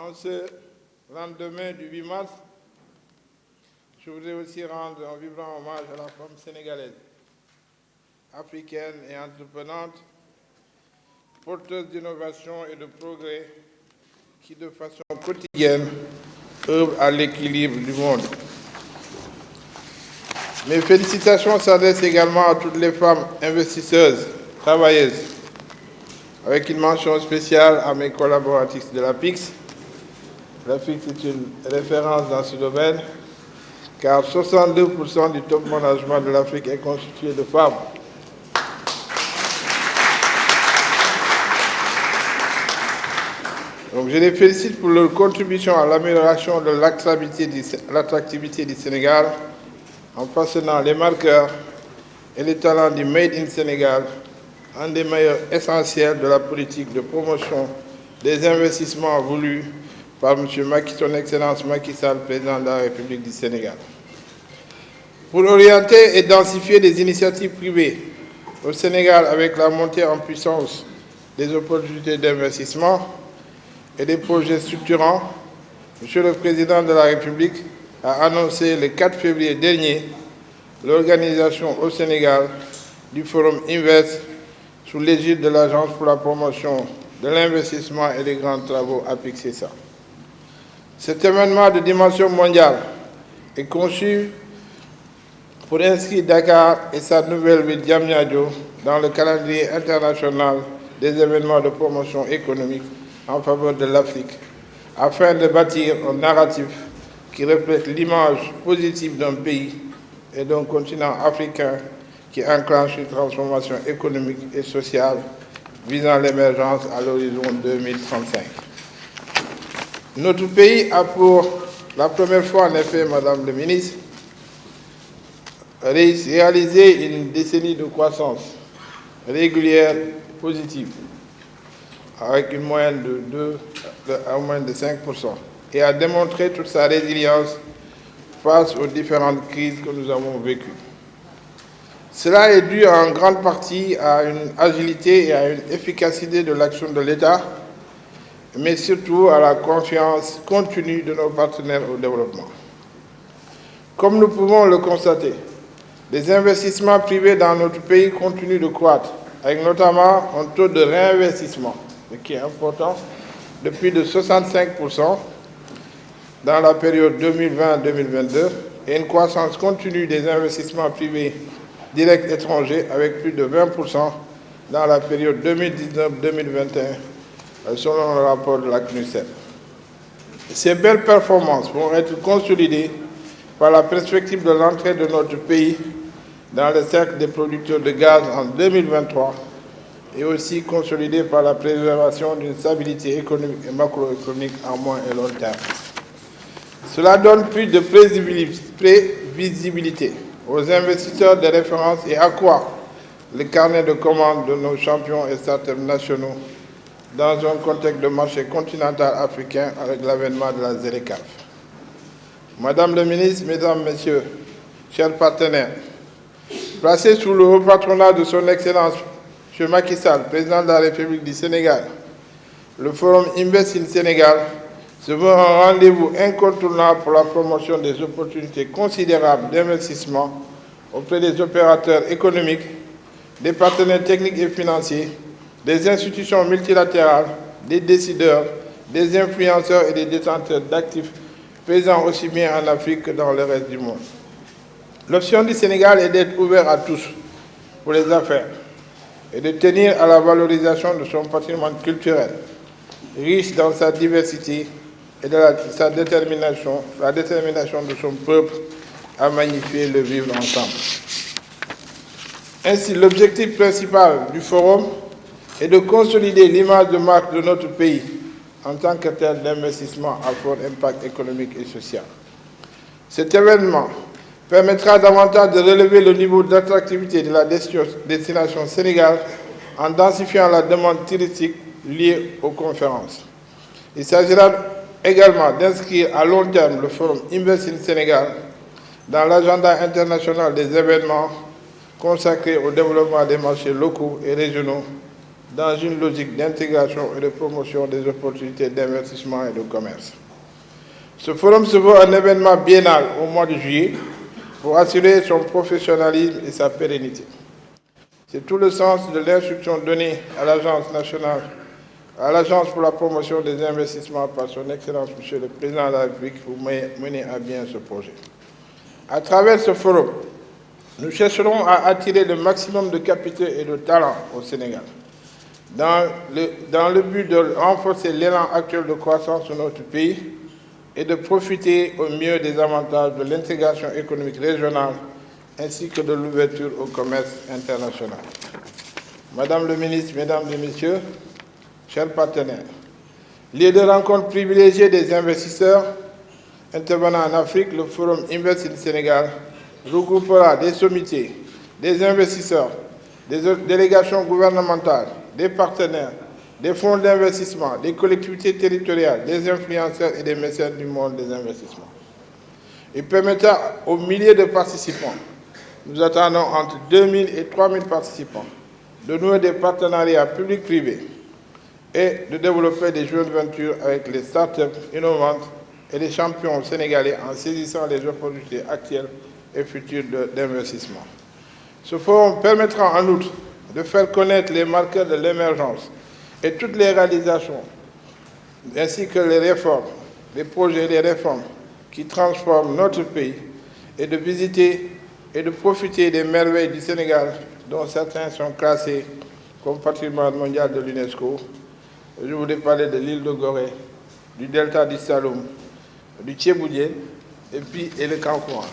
En ce lendemain du 8 mars, je voudrais aussi rendre un vibrant hommage à la femme sénégalaise, africaine et entreprenante, porteuse d'innovation et de progrès, qui de façon quotidienne œuvre à l'équilibre du monde. Mes félicitations s'adressent également à toutes les femmes investisseuses, travailleuses, avec une mention spéciale à mes collaboratrices de l'APIX. L'Afrique est une référence dans ce domaine, car 62% du top management de l'Afrique est constitué de femmes. Donc, je les félicite pour leur contribution à l'amélioration de l'attractivité du Sénégal en façonnant les marqueurs et les talents du Made in Sénégal, un des meilleurs essentiels de la politique de promotion des investissements voulus par son Excellence Macky Sall, président de la République du Sénégal. Pour orienter et densifier les initiatives privées au Sénégal avec la montée en puissance des opportunités d'investissement et des projets structurants, Monsieur le Président de la République a annoncé le 4 février dernier l'organisation au Sénégal du Forum Invest sous l'égide de l'Agence pour la promotion de l'investissement et des grands travaux APIX-CESA. Cet événement de dimension mondiale est conçu pour inscrire Dakar et sa nouvelle ville Diamniadio dans le calendrier international des événements de promotion économique en faveur de l'Afrique, afin de bâtir un narratif qui reflète l'image positive d'un pays et d'un continent africain qui enclenche une transformation économique et sociale visant l'émergence à l'horizon 2035. Notre pays a pour la première fois, en effet, Madame le ministre, réalisé une décennie de croissance régulière positive, avec une moyenne de 5%, et a démontré toute sa résilience face aux différentes crises que nous avons vécues. Cela est dû en grande partie à une agilité et à une efficacité de l'action de l'État, mais surtout à la confiance continue de nos partenaires au développement. Comme nous pouvons le constater, les investissements privés dans notre pays continuent de croître, avec notamment un taux de réinvestissement, ce qui est important, de plus de 65% dans la période 2020-2022 et une croissance continue des investissements privés directs étrangers avec plus de 20% dans la période 2019-2021, selon le rapport de la CNUSEP. Ces belles performances vont être consolidées par la perspective de l'entrée de notre pays dans le cercle des producteurs de gaz en 2023 et aussi consolidées par la préservation d'une stabilité économique et macroéconomique à moyen et long terme. Cela donne plus de prévisibilité aux investisseurs de référence et accroît le carnet de commandes de nos champions et startups nationaux dans un contexte de marché continental africain avec l'avènement de la ZLECAf. Madame le ministre, Mesdames, Messieurs, chers partenaires, placé sous le haut patronat de son Excellence M. Macky Sall, président de la République du Sénégal, le Forum Invest in Sénégal se veut un rendez-vous incontournable pour la promotion des opportunités considérables d'investissement auprès des opérateurs économiques, des partenaires techniques et financiers, des institutions multilatérales, des décideurs, des influenceurs et des détenteurs d'actifs présents aussi bien en Afrique que dans le reste du monde. L'option du Sénégal est d'être ouvert à tous pour les affaires et de tenir à la valorisation de son patrimoine culturel, riche dans sa diversité et de sa détermination, la détermination de son peuple à magnifier le vivre ensemble. Ainsi, l'objectif principal du forum est de consolider l'image de marque de notre pays en tant que tel d'investissement à fort impact économique et social. Cet événement permettra davantage de relever le niveau d'attractivité de la destination Sénégal en densifiant la demande touristique liée aux conférences. Il s'agira également d'inscrire à long terme le Forum Invest in Sénégal dans l'agenda international des événements consacrés au développement des marchés locaux et régionaux dans une logique d'intégration et de promotion des opportunités d'investissement et de commerce. Ce forum se veut un événement biennal au mois de juillet pour assurer son professionnalisme et sa pérennité. C'est tout le sens de l'instruction donnée à l'Agence nationale, à l'Agence pour la promotion des investissements par son Excellence Monsieur le Président de la République pour mener à bien ce projet. À travers ce forum, nous chercherons à attirer le maximum de capitaux et de talents au Sénégal, dans le but de renforcer l'élan actuel de croissance de notre pays et de profiter au mieux des avantages de l'intégration économique régionale ainsi que de l'ouverture au commerce international. Madame le ministre, Mesdames et Messieurs, chers partenaires, lieu de rencontre privilégié des investisseurs intervenant en Afrique, le Forum Invest in Sénégal regroupera des sommités, des investisseurs, des délégations gouvernementales, des partenaires, des fonds d'investissement, des collectivités territoriales, des influenceurs et des mécènes du monde des investissements. Il permettra aux milliers de participants, nous attendons entre 2000 et 3000 participants, de nouer des partenariats publics-privés et de développer des joint ventures avec les startups innovantes et les champions sénégalais en saisissant les opportunités actuelles et futures d'investissement. Ce forum permettra en outre de faire connaître les marqueurs de l'émergence et toutes les réalisations, ainsi que les réformes, les projets et les réformes qui transforment notre pays, et de visiter et de profiter des merveilles du Sénégal, dont certains sont classés comme patrimoine mondial de l'UNESCO. Je voudrais parler de l'île de Gorée, du delta du Saloum, du Tchéboudié et le Cancun.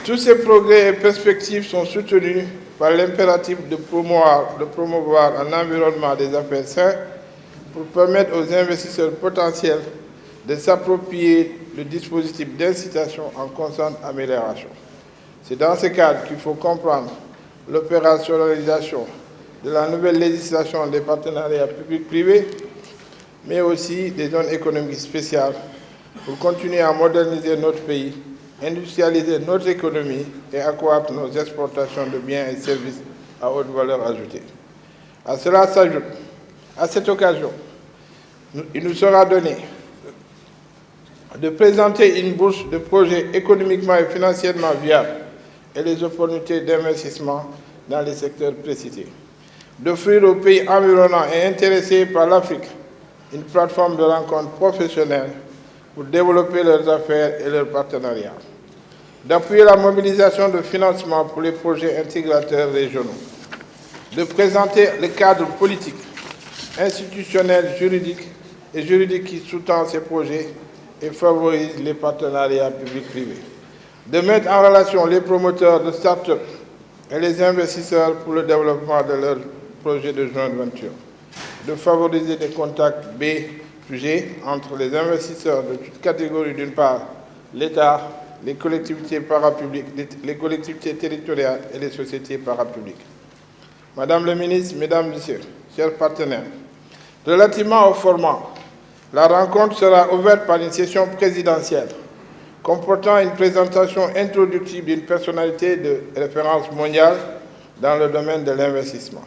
Tous ces progrès et perspectives sont soutenus par l'impératif de promouvoir un environnement des affaires sain pour permettre aux investisseurs potentiels de s'approprier le dispositif d'incitation en constante amélioration. C'est dans ce cadre qu'il faut comprendre l'opérationnalisation de la nouvelle législation des partenariats publics-privés, mais aussi des zones économiques spéciales pour continuer à moderniser notre pays, industrialiser notre économie et accroître nos exportations de biens et services à haute valeur ajoutée. À cela s'ajoute, à cette occasion, il nous sera donné de présenter une bourse de projets économiquement et financièrement viables et les opportunités d'investissement dans les secteurs précités, d'offrir aux pays environnants et intéressés par l'Afrique une plateforme de rencontres professionnelles pour développer leurs affaires et leurs partenariats, d'appuyer la mobilisation de financement pour les projets intégrateurs régionaux, de présenter le cadre politique, institutionnel, juridique qui sous-tend ces projets et favorise les partenariats publics-privés, de mettre en relation les promoteurs de start-up et les investisseurs pour le développement de leurs projets de joint venture, de favoriser des contacts B-G entre les investisseurs de toutes catégories, d'une part, l'État, les collectivités parapubliques, les collectivités territoriales et les sociétés parapubliques. Madame le ministre, Mesdames, Messieurs, chers partenaires, relativement au format, la rencontre sera ouverte par une session présidentielle comportant une présentation introductive d'une personnalité de référence mondiale dans le domaine de l'investissement.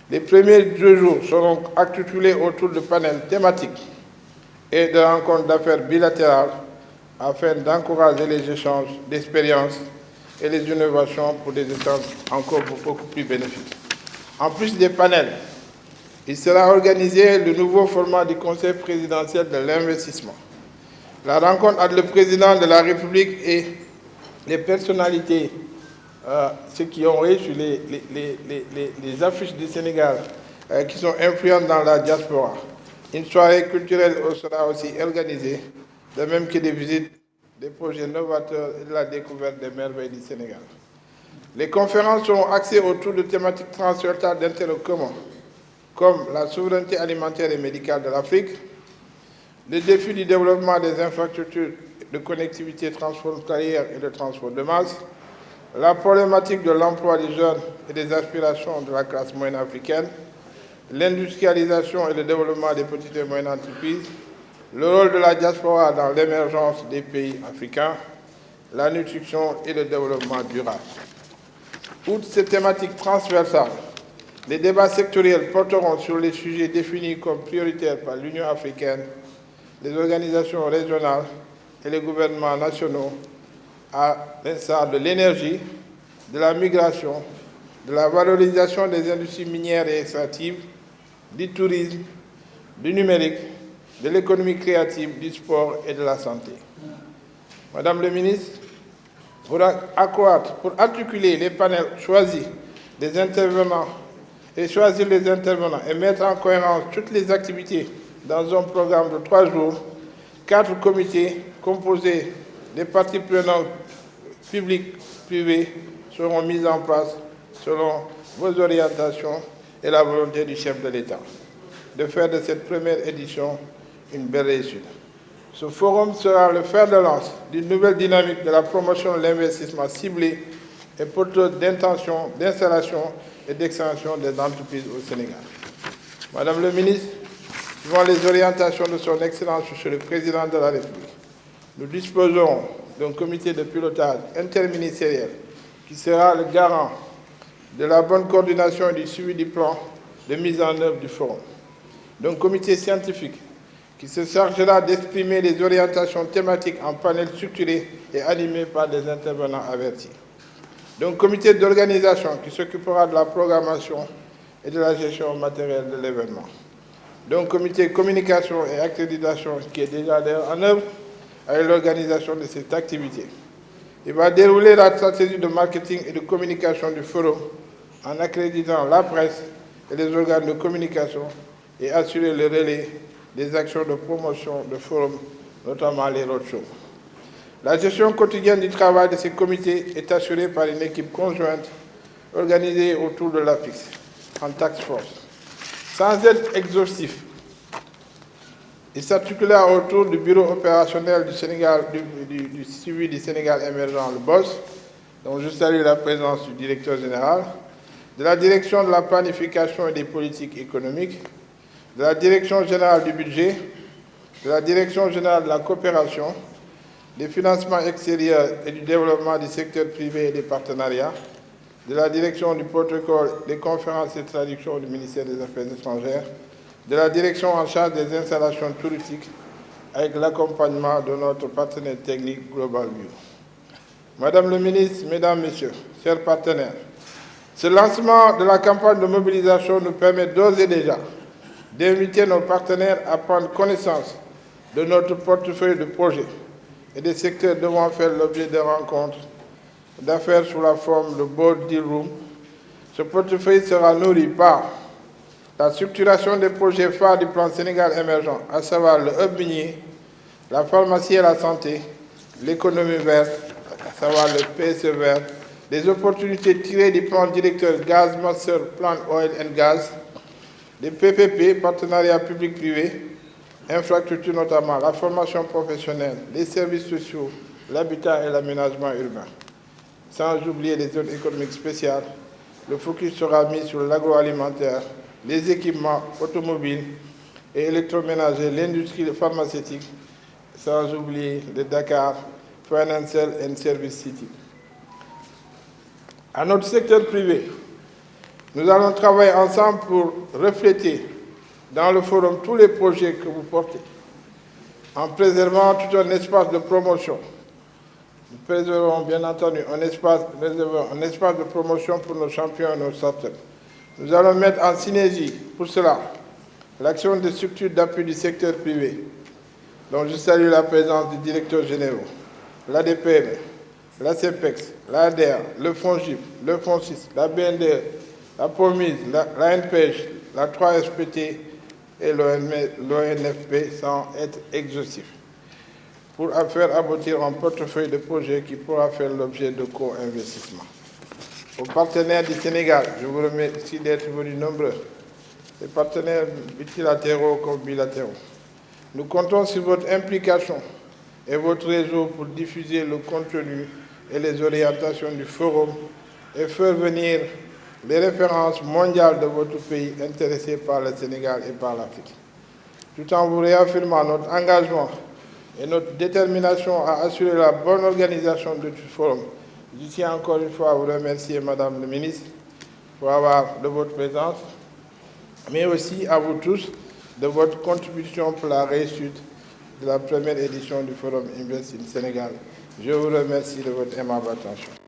Les premiers 2 jours seront articulés autour de panels thématiques et de rencontres d'affaires bilatérales afin d'encourager les échanges d'expériences et les innovations pour des échanges encore beaucoup plus bénéfiques. En plus des panels, il sera organisé le nouveau format du Conseil présidentiel de l'investissement. La rencontre entre le président de la République et les personnalités, ceux qui ont reçu les affiches du Sénégal, qui sont influentes dans la diaspora. Une soirée culturelle sera aussi organisée, de même que des visites des projets novateurs et de la découverte des merveilles du Sénégal. Les conférences seront axées autour de thématiques transversales d'intérêt commun, comme la souveraineté alimentaire et médicale de l'Afrique, les défis du développement des infrastructures de connectivité transfrontalière et de transport de masse, la problématique de l'emploi des jeunes et des aspirations de la classe moyenne africaine, l'industrialisation et le développement des petites et moyennes entreprises, le rôle de la diaspora dans l'émergence des pays africains, la nutrition et le développement durable. Outre ces thématiques transversales, les débats sectoriels porteront sur les sujets définis comme prioritaires par l'Union africaine, les organisations régionales et les gouvernements nationaux, à l'instar de l'énergie, de la migration, de la valorisation des industries minières et extractives, du tourisme, du numérique, de l'économie créative, du sport et de la santé. Madame le ministre, pour articuler les panels choisir les intervenants et mettre en cohérence toutes les activités dans un programme de 3 jours, 4 comités composés des parties prenantes publiques, privées seront mis en place selon vos orientations et la volonté du chef de l'État de faire de cette première édition une belle réussite. Ce forum sera le fer de lance d'une nouvelle dynamique de la promotion de l'investissement ciblé et porteur d'intention, d'installation et d'extension des entreprises au Sénégal. Madame le ministre, suivant les orientations de son Excellence Monsieur le Président de la République, nous disposons d'un comité de pilotage interministériel qui sera le garant de la bonne coordination et du suivi du plan de mise en œuvre du forum, d'un comité scientifique qui se chargera d'exprimer les orientations thématiques en panel structuré et animé par des intervenants avertis, d'un comité d'organisation qui s'occupera de la programmation et de la gestion matérielle de l'événement, d'un comité communication et accréditation qui est déjà en œuvre avec l'organisation de cette activité. Il va dérouler la stratégie de marketing et de communication du forum en accréditant la presse et les organes de communication et assurer le relais des actions de promotion de forum, notamment les roadshows. La gestion quotidienne du travail de ces comités est assurée par une équipe conjointe organisée autour de l'APIX, en task force. Sans être exhaustif, il s'articula autour du bureau opérationnel du Sénégal, du suivi du Sénégal émergent, le BOSS, dont je salue la présence du directeur général, de la direction de la planification et des politiques économiques, de la direction générale du budget, de la direction générale de la coopération, des financements extérieurs et du développement du secteur privé et des partenariats, de la direction du protocole des conférences et traductions du ministère des Affaires étrangères, de la direction en charge des installations touristiques avec l'accompagnement de notre partenaire technique Global View. Madame le ministre, Mesdames, Messieurs, chers partenaires, ce lancement de la campagne de mobilisation nous permet d'ores et déjà d'inviter nos partenaires à prendre connaissance de notre portefeuille de projets et des secteurs devant faire l'objet de rencontres d'affaires sous la forme de Board Deal Room. Ce portefeuille sera nourri par la structuration des projets phares du plan Sénégal émergent, à savoir le hub minier, la pharmacie et la santé, l'économie verte, à savoir le PSE vert, les opportunités tirées du plan directeur Gaz Master Plan Oil and Gas, les PPP, partenariats public-privé, infrastructures notamment, la formation professionnelle, les services sociaux, l'habitat et l'aménagement urbain. Sans oublier les zones économiques spéciales, le focus sera mis sur l'agroalimentaire, les équipements automobiles et électroménagers, l'industrie pharmaceutique, sans oublier le Dakar Financial and Service City. À notre secteur privé, nous allons travailler ensemble pour refléter dans le forum tous les projets que vous portez, en préservant tout un espace de promotion. Nous préservons bien entendu un espace de promotion pour nos champions et nos startups. Nous allons mettre en synergie pour cela l'action des structures d'appui du secteur privé, dont je salue la présence du directeur général, l'ADPM, la CEPEX, l'ADER, le FONGIP, le FONSIS, la BNDE, la POMIS, la NPEJ, la 3FPT et l'ONFP sans être exhaustif, pour faire aboutir un portefeuille de projets qui pourra faire l'objet de co-investissements. Aux partenaires du Sénégal, je vous remercie d'être venus nombreux, les partenaires multilatéraux comme bilatéraux. Nous comptons sur votre implication et votre réseau pour diffuser le contenu et les orientations du forum et faire venir les références mondiales de votre pays intéressés par le Sénégal et par l'Afrique. Tout en vous réaffirmant notre engagement et notre détermination à assurer la bonne organisation de ce forum Je tiens encore une fois à vous remercier, Madame le ministre, pour avoir de votre présence, mais aussi à vous tous de votre contribution pour la réussite de la première édition du Forum Invest in Sénégal. Je vous remercie de votre aimable attention.